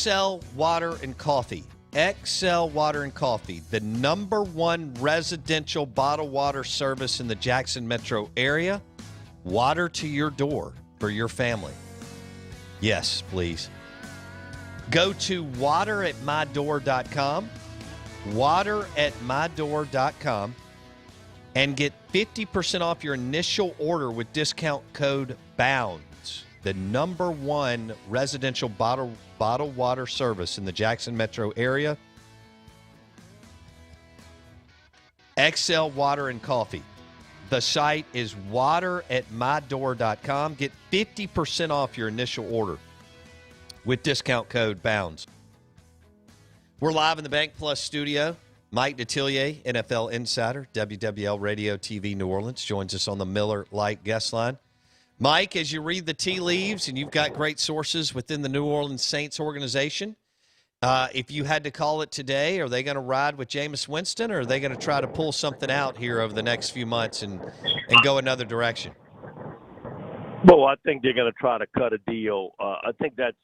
XL Water and Coffee. XL Water and Coffee, the #1 residential bottled water service in the Jackson metro area. Water to your door for your family. Yes, please. Go to wateratmydoor.com, wateratmydoor.com, and get 50% off your initial order with discount code BOUNDS. The #1 residential bottled water service in the Jackson metro area. XL Water and Coffee. The site is wateratmydoor.com. Get 50% off your initial order with discount code BOUNDS. We're live in the Bank Plus studio. Mike Detillier, NFL insider, WWL Radio TV New Orleans, joins us on the Miller Lite guest line. Mike, as you read the tea leaves, and you've got great sources within the New Orleans Saints organization, if you had to call it today, are they going to ride with Jameis Winston, or are they going to try to pull something out here over the next few months and go another direction? Well, I think they're going to try to cut a deal. I think that's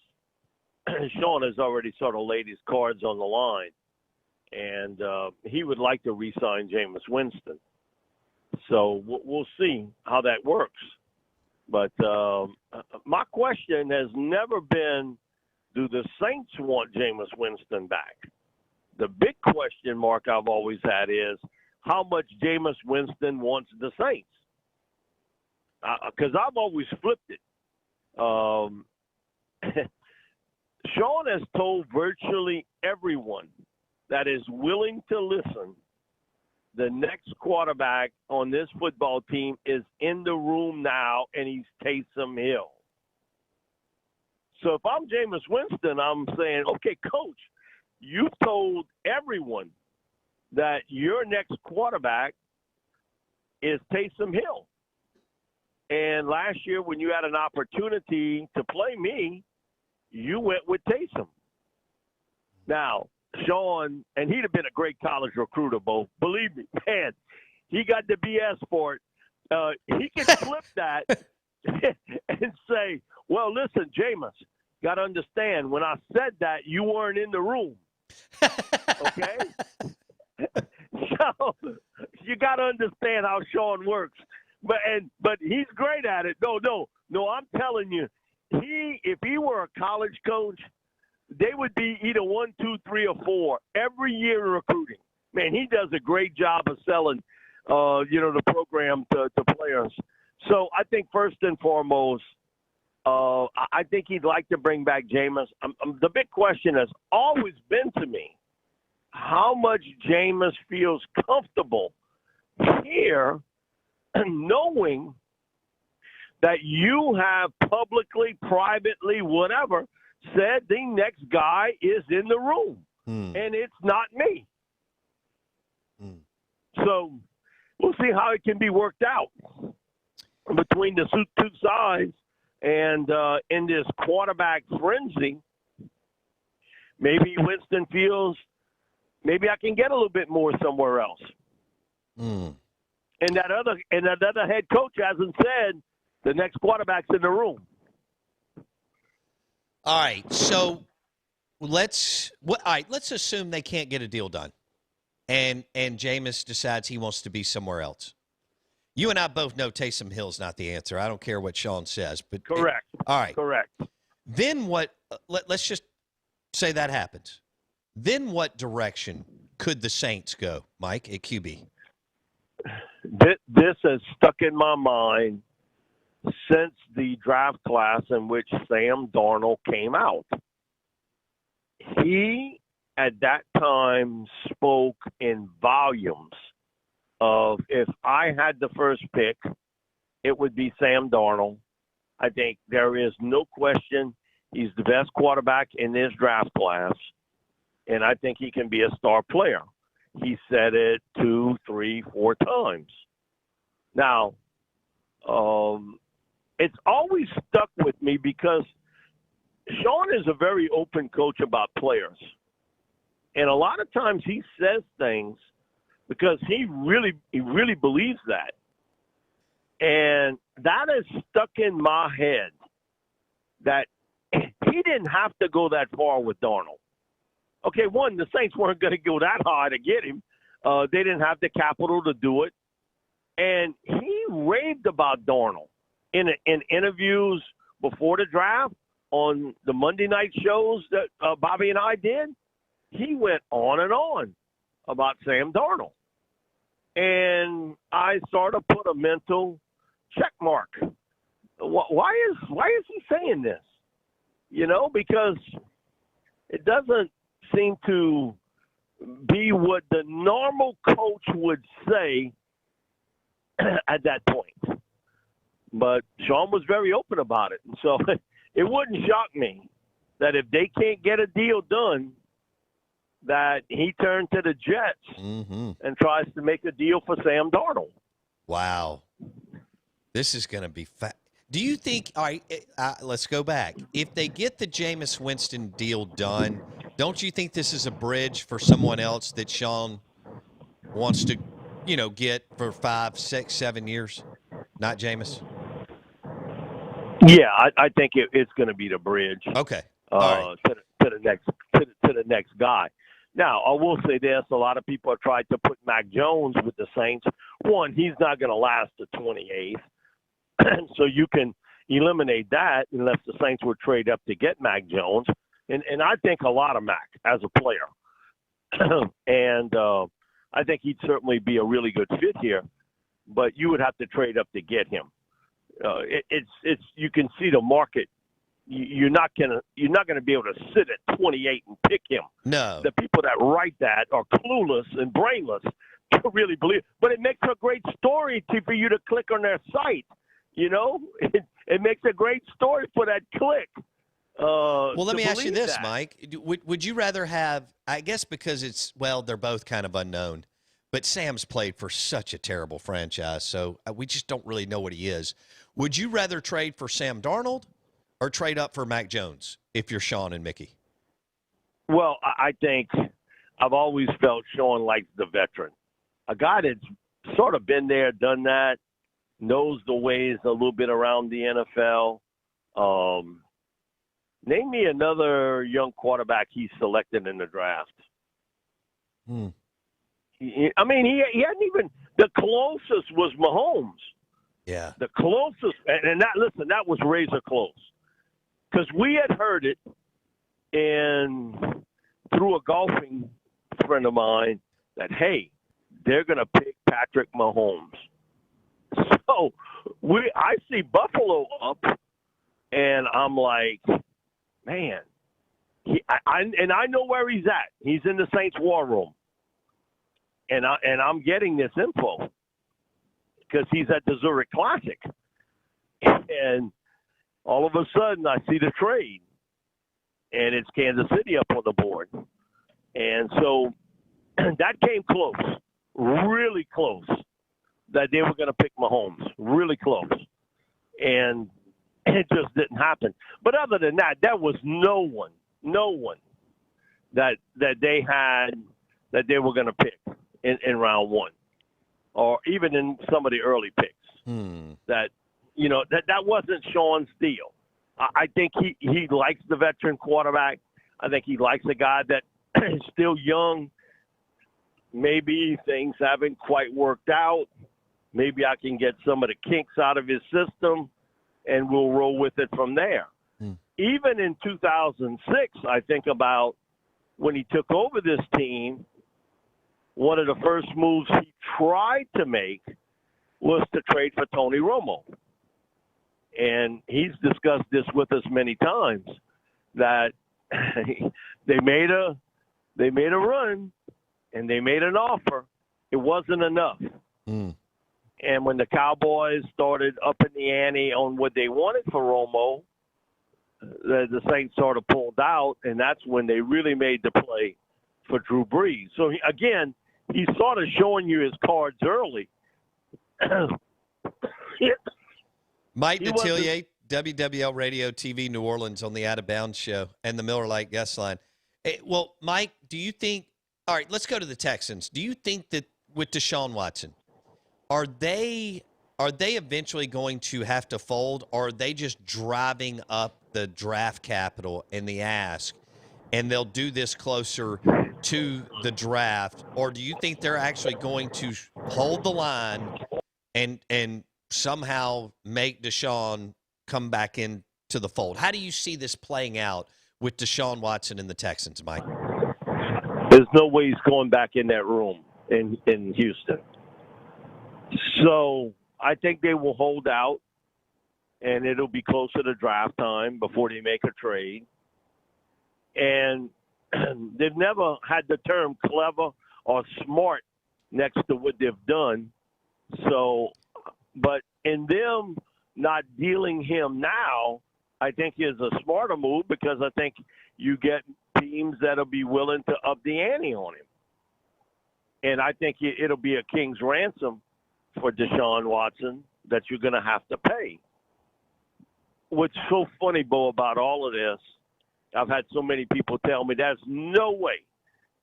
Sean has already sort of laid his cards on the line, and he would like to re-sign Jameis Winston. So we'll see how that works. But my question has never been, do the Saints want Jameis Winston back? The big question mark I've always had is, how much Jameis Winston wants the Saints? Because I've always flipped it. Sean has told virtually everyone that is willing to listen, the next quarterback on this football team is in the room now, and he's Taysom Hill. So if I'm Jameis Winston, I'm saying, okay, coach, you've told everyone that your next quarterback is Taysom Hill. And last year when you had an opportunity to play me, you went with Taysom. Now, Sean, and he'd have been a great college recruiter, Bo. Believe me, man, he got the BS for it. He can flip that and say, well, listen, Jameis, got to understand, when I said that, you weren't in the room. Okay? So you got to understand how Sean works. But he's great at it. No, I'm telling you, if he were a college coach, they would be either 1, 2, 3, or 4 every year in recruiting. Man, he does a great job of selling, the program to players. So I think first and foremost, I think he'd like to bring back Jameis. The big question has always been to me, how much Jameis feels comfortable here knowing that you have publicly, privately, whatever, said the next guy is in the room, and it's not me. So we'll see how it can be worked out between the two sides. And in this quarterback frenzy, maybe Winston feels maybe I can get a little bit more somewhere else. And that other head coach hasn't said the next quarterback's in the room. All right, so let's assume they can't get a deal done, and Jameis decides he wants to be somewhere else. You and I both know Taysom Hill's not the answer. I don't care what Sean says, but correct. All right, correct. Then what? Let's just say that happens. Then what direction could the Saints go, Mike, at QB? This has stuck in my mind since the draft class in which Sam Darnold came out. He, at that time, spoke in volumes of, if I had the first pick, it would be Sam Darnold. I think there is no question he's the best quarterback in this draft class, and I think he can be a star player. He said it 2, 3, 4 times. Now, it's always stuck with me because Sean is a very open coach about players. And a lot of times he says things because he really believes that. And that is stuck in my head, that he didn't have to go that far with Darnold. Okay, one, the Saints weren't going to go that high to get him. They didn't have the capital to do it. And he raved about Darnold in interviews before the draft on the Monday night shows that Bobby and I did. He went on and on about Sam Darnold. And I sort of put a mental check mark. Why is he saying this? You know, because it doesn't seem to be what the normal coach would say at that point. But Sean was very open about it. And so it wouldn't shock me that if they can't get a deal done, that he turned to the Jets and tries to make a deal for Sam Darnold. Wow. This is going to be Do you think, all right, let's go back. If they get the Jameis Winston deal done, don't you think this is a bridge for someone else that Sean wants to, get for 5, 6, 7 years? Not Jameis? Yeah, I think it's going to be the bridge. Okay. All right. To the next guy. Now, I will say this. A lot of people have tried to put Mac Jones with the Saints. One, he's not going to last the 28th. So you can eliminate that unless the Saints would trade up to get Mac Jones. And I think a lot of Mac as a player. And I think he'd certainly be a really good fit here. But you would have to trade up to get him. It's you can see the market. You're not gonna be able to sit at 28 and pick him. No. The people that write that are clueless and brainless to really believe. But it makes a great story for you to click on their site. It makes a great story for that click. Well, let me ask you this, that. Mike. Would you rather have? I guess because they're both kind of unknown. But Sam's played for such a terrible franchise, so we just don't really know what he is. Would you rather trade for Sam Darnold or trade up for Mac Jones if you're Sean and Mickey? Well, I think I've always felt Sean likes the veteran. A guy that's sort of been there, done that, knows the ways a little bit around the NFL. Name me another young quarterback he selected in the draft. He hadn't even – the closest was Mahomes. Yeah. The closest – and that was razor close. Because we had heard it through a golfing friend of mine that, hey, they're going to pick Patrick Mahomes. So I see Buffalo up, and I'm like, man. I know where he's at. He's in the Saints war room. And I'm getting this info because he's at the Zurich Classic. And all of a sudden I see the trade, and it's Kansas City up on the board. And so that came close, really close, that they were going to pick Mahomes, really close. And it just didn't happen. But other than that, there was no one that they had that they were going to pick in round one, or even in some of the early picks. That wasn't Sean's deal. I think he likes the veteran quarterback. I think he likes a guy that is still young. Maybe things haven't quite worked out. Maybe I can get some of the kinks out of his system, and we'll roll with it from there. Even in 2006, I think about when he took over this team, one of the first moves he tried to make was to trade for Tony Romo. And he's discussed this with us many times, that they made a run and they made an offer. It wasn't enough. And when the Cowboys started upping the ante on what they wanted for Romo, the Saints sort of pulled out, and that's when they really made the play for Drew Brees. So, he's sort of showing you his cards early. Mike Detillier, WWL Radio TV New Orleans on the Out of Bounds show and the Miller Lite guest line. Well, Mike, do you think – all right, let's go to the Texans. Do you think that with Deshaun Watson, are they eventually going to have to fold, or are they just driving up the draft capital and the ask, and they'll do this closer to the draft, or do you think they're actually going to hold the line and somehow make Deshaun come back into the fold? How do you see this playing out with Deshaun Watson and the Texans, Mike? There's no way he's going back in that room in Houston. So I think they will hold out, and it'll be closer to draft time before they make a trade. And they've never had the term clever or smart next to what they've done. So, but in them not dealing him now, I think is a smarter move, because I think you get teams that'll be willing to up the ante on him. And I think it'll be a king's ransom for Deshaun Watson that you're going to have to pay. What's so funny, Bo, about all of this, I've had so many people tell me there's no way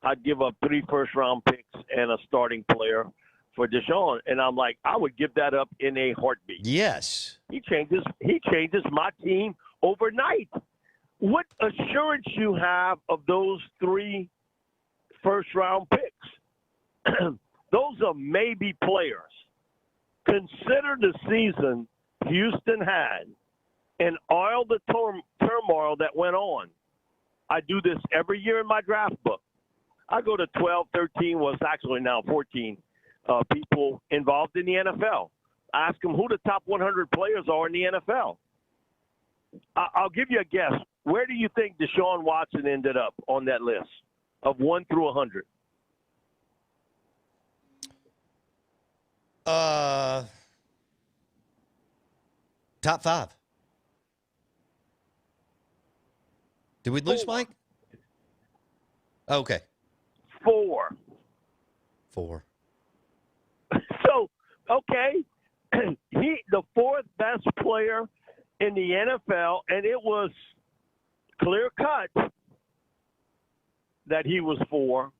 I'd give up 3 first-round picks and a starting player for Deshaun. And I'm like, I would give that up in a heartbeat. Yes. He changes my team overnight. What assurance you have of those 3 first-round picks? Those are maybe players. Consider the season Houston had and all the turmoil that went on. I do this every year in my draft book. I go to 12, 13, well, it's actually now 14 people involved in the NFL. I ask them who the top 100 players are in the NFL. I'll give you a guess. Where do you think Deshaun Watson ended up on that list of 1 through 100? Top 5. Did we lose 4. Mike? Okay. 4. So, okay, the 4th best player in the NFL, and it was clear cut that he was 4.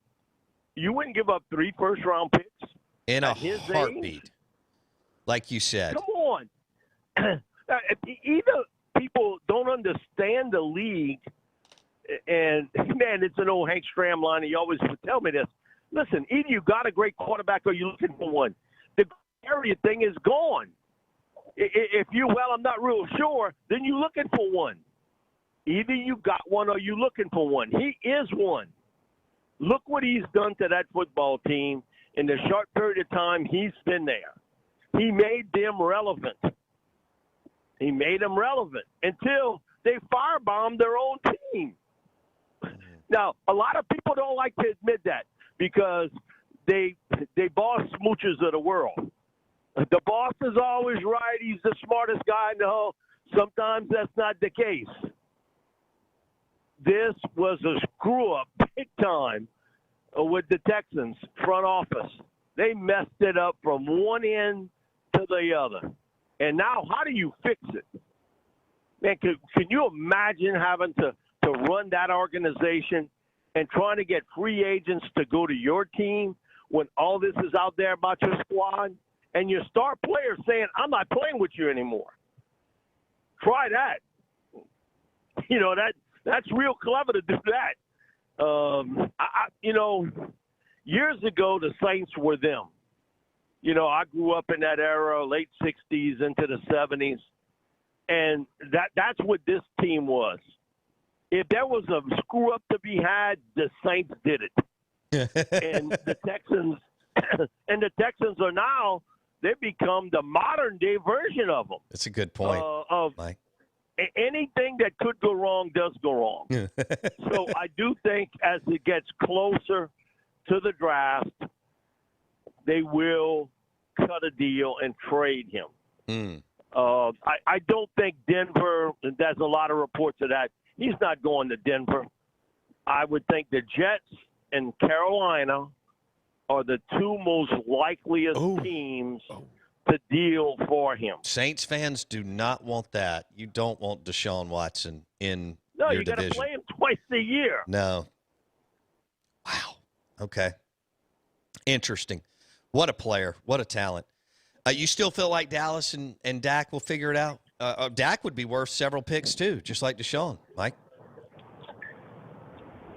You wouldn't give up 3 first-round picks In a his heartbeat, age? like you said. Come on. Either people don't understand the league, and, man, it's an old Hank Stram line. He always would tell me this. Listen, either you got a great quarterback or you're looking for one. The area thing is gone. If I'm not real sure, then you're looking for one. Either you got one or you're looking for one. He is one. Look what he's done to that football team in the short period of time he's been there. He made them relevant. He made them relevant until they firebombed their own team. Now, a lot of people don't like to admit that because they boss smoochers of the world. The boss is always right. He's the smartest guy in the whole. Sometimes that's not the case. This was a screw-up big time with the Texans front office. They messed it up from one end to the other. And now how do you fix it? Man, can you imagine having to run that organization and trying to get free agents to go to your team when all this is out there about your squad and your star players saying, I'm not playing with you anymore? Try that. You know, that's real clever to do that. Years ago, the Saints were them. You know, I grew up in that era, late 60s into the 70s, and that's what this team was. If there was a screw-up to be had, the Saints did it. And the Texans are now, they've become the modern-day version of them. That's a good point, Mike. Anything that could go wrong does go wrong. So I do think as it gets closer to the draft, they will cut a deal and trade him. I don't think Denver, there's a lot of reports of that, he's not going to Denver. I would think the Jets and Carolina are the 2 most likeliest teams to deal for him. Saints fans do not want that. You don't want Deshaun Watson in your division. No, you got to play him twice a year. No. Wow. Okay. Interesting. What a player. What a talent. You still feel like Dallas and Dak will figure it out? Dak would be worth several picks too, just like Deshaun, Mike.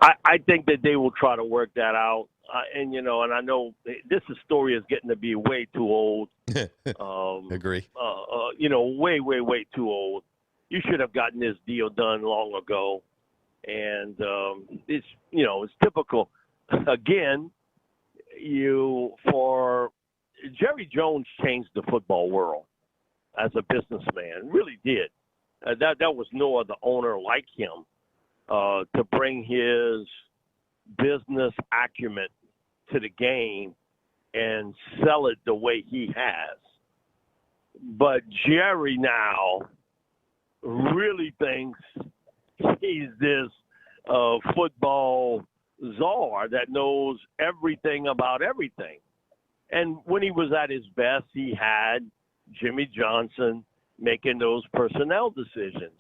I think that they will try to work that out. And I know this story is getting to be way too old. Agree. Way, way, way too old. You should have gotten this deal done long ago. And it's typical. Again, for Jerry Jones changed the football world as a businessman, really did. That was no other owner like him to bring his business acumen to the game and sell it the way he has. But Jerry now really thinks he's this football czar that knows everything about everything. And when he was at his best, he had Jimmy Johnson making those personnel decisions.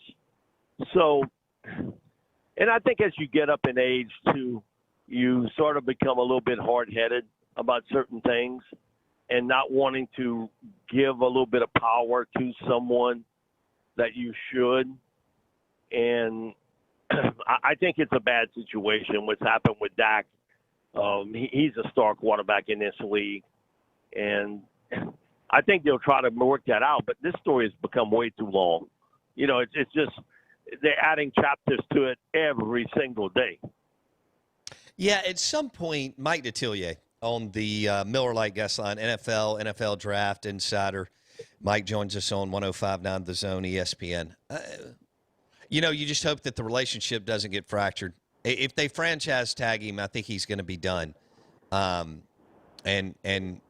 So, and I think as you get up in age, too, you sort of become a little bit hard-headed about certain things and not wanting to give a little bit of power to someone that you should. And I think it's a bad situation what's happened with Dak. He's a star quarterback in this league. And I think they'll try to work that out, but this story has become way too long. It's just they're adding chapters to it every single day. Yeah, at some point, Mike Detillier on the Miller Lite guest line, NFL Draft Insider. Mike joins us on 105.9 The Zone, ESPN. You just hope that the relationship doesn't get fractured. If they franchise tag him, I think he's going to be done. And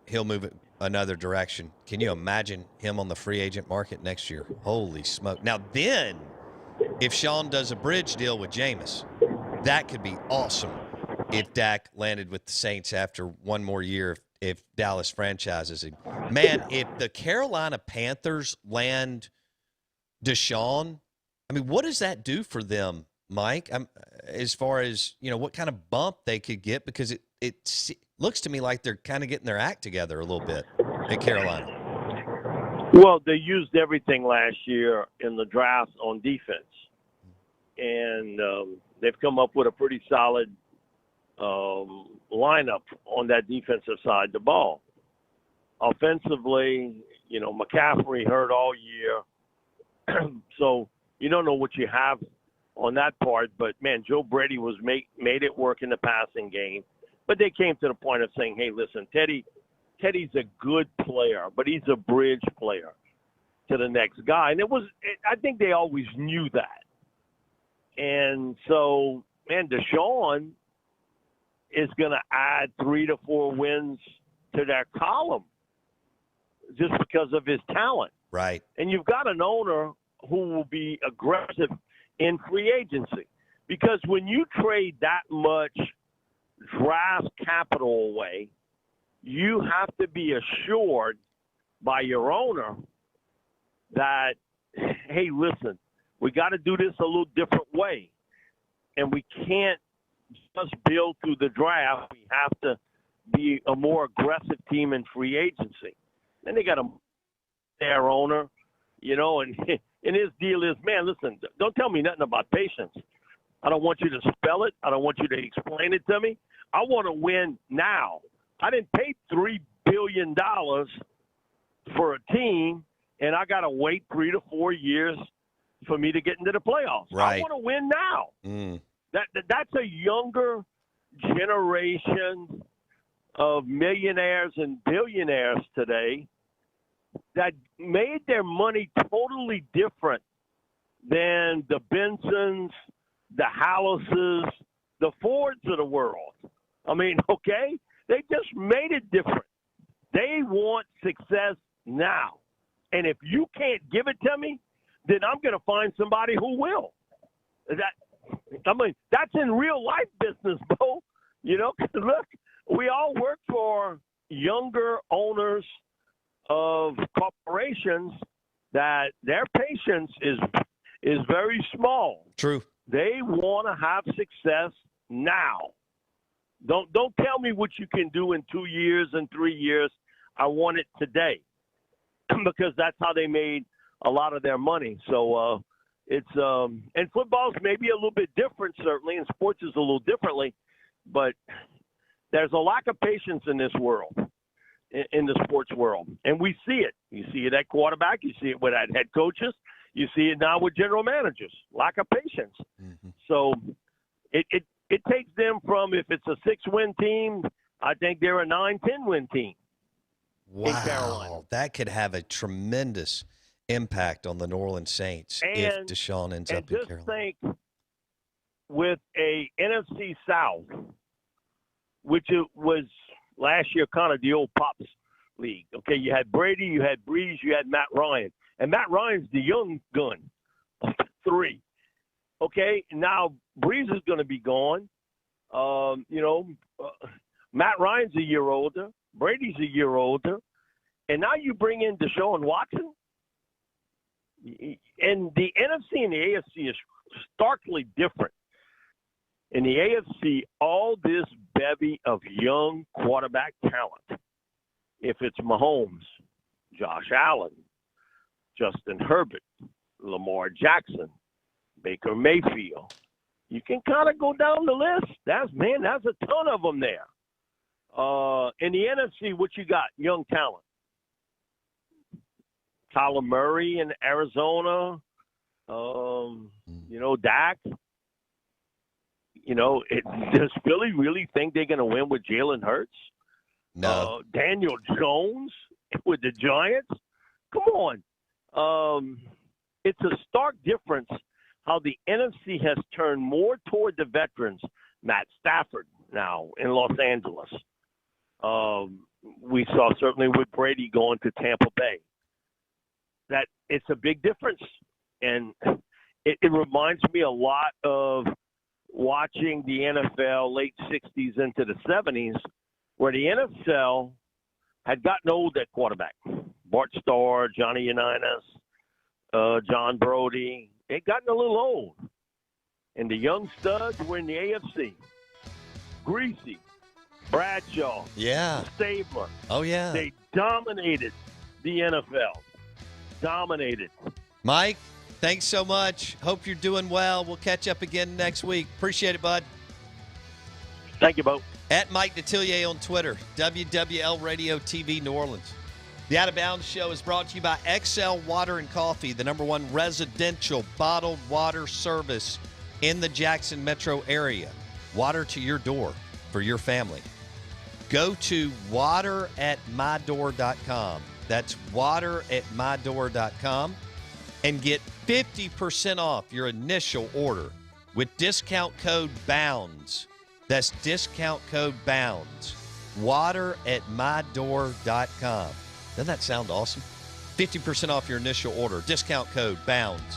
he'll move it another direction. Can you imagine him on the free agent market next year? Holy smoke. Now then, if Sean does a bridge deal with Jameis, that could be awesome if Dak landed with the Saints after one more year, if Dallas franchises him. Man, if the Carolina Panthers land Deshaun, I mean, what does that do for them, Mike? As far as, what kind of bump they could get, because it looks to me like they're kind of getting their act together a little bit at Carolina. Well, they used everything last year in the draft on defense. And they've come up with a pretty solid lineup on that defensive side of the ball. Offensively, McCaffrey hurt all year. So you don't know what you have on that part. But, man, Joe Brady made it work in the passing game. But they came to the point of saying, hey, listen, Teddy's a good player, but he's a bridge player to the next guy. And I think they always knew that. And so, man, Deshaun is going to add 3 to 4 wins to their column just because of his talent. Right. And you've got an owner who will be aggressive in free agency. Because when you trade that much draft capital away, you have to be assured by your owner that, hey, listen, we got to do this a little different way. And we can't just build through the draft. We have to be a more aggressive team in free agency. Then they got their owner, and his deal is, man, listen, don't tell me nothing about patience. I don't want you to spell it. I don't want you to explain it to me. I want to win now. I didn't pay $3 billion for a team, and I got to wait 3 to 4 years for me to get into the playoffs. Right. I want to win now. That's a younger generation of millionaires and billionaires today that made their money totally different than the Bensons, the Hallises, the Fords of the world. I mean, okay? They just made it different. They want success now. And if you can't give it to me, then I'm going to find somebody who will. That's in real life business, Bo. Look, we all work for younger owners of corporations that their patience is very small. True. They want to have success now. Don't tell me what you can do in 2 years and 3 years. I want it today, because that's how they made a lot of their money. So it's and football's maybe a little bit different, certainly, and sports is a little differently, but there's a lack of patience in this world, in the sports world, and we see it. You see it at quarterback. You see it with at head coaches. You see it now with general managers. Lack of patience. Mm-hmm. So it takes them from, if it's a 6-win team, I think they're a 9-10 win team. Wow, that could have a tremendous impact on the New Orleans Saints if Deshaun ends up in Carolina. And just think, with a NFC South, which it was last year kind of the old Pops League. Okay, you had Brady, you had Breeze, you had Matt Ryan. And Matt Ryan's the young gun of the three. Okay, now Breeze is going to be gone. Matt Ryan's a year older. Brady's a year older. And now you bring in Deshaun Watson. And the NFC and the AFC is starkly different. In the AFC, all this bevy of young quarterback talent, if it's Mahomes, Josh Allen, Justin Herbert, Lamar Jackson, Baker Mayfield, you can kind of go down the list. That's a ton of them there. In the NFC, what you got? Young talent. Kyler Murray in Arizona, Dak. Does Philly really think they're going to win with Jalen Hurts? No. Daniel Jones with the Giants? Come on. It's a stark difference how the NFC has turned more toward the veterans. Matt Stafford now in Los Angeles. We saw certainly with Brady going to Tampa Bay. That it's a big difference. And it reminds me a lot of watching the NFL late 60s into the 70s, where the NFL had gotten old at quarterback. Bart Starr, Johnny Unitas, John Brody. They'd gotten a little old. And the young studs were in the AFC. Greasy, Bradshaw, Stabler. Oh, yeah. They dominated the NFL. Dominated. Mike, thanks so much. Hope you're doing well. We'll catch up again next week. Appreciate it, bud. Thank you, Bo. At Mike Detillier on Twitter, WWL Radio TV New Orleans. The Out of Bounds Show is brought to you by XL Water and Coffee, the #1 residential bottled water service in the Jackson metro area. Water to your door for your family. Go to wateratmydoor.com. That's wateratmydoor.com and get 50% off your initial order with discount code BOUNDS. That's discount code BOUNDS. Wateratmydoor.com. Doesn't that sound awesome? 50% off your initial order. Discount code BOUNDS.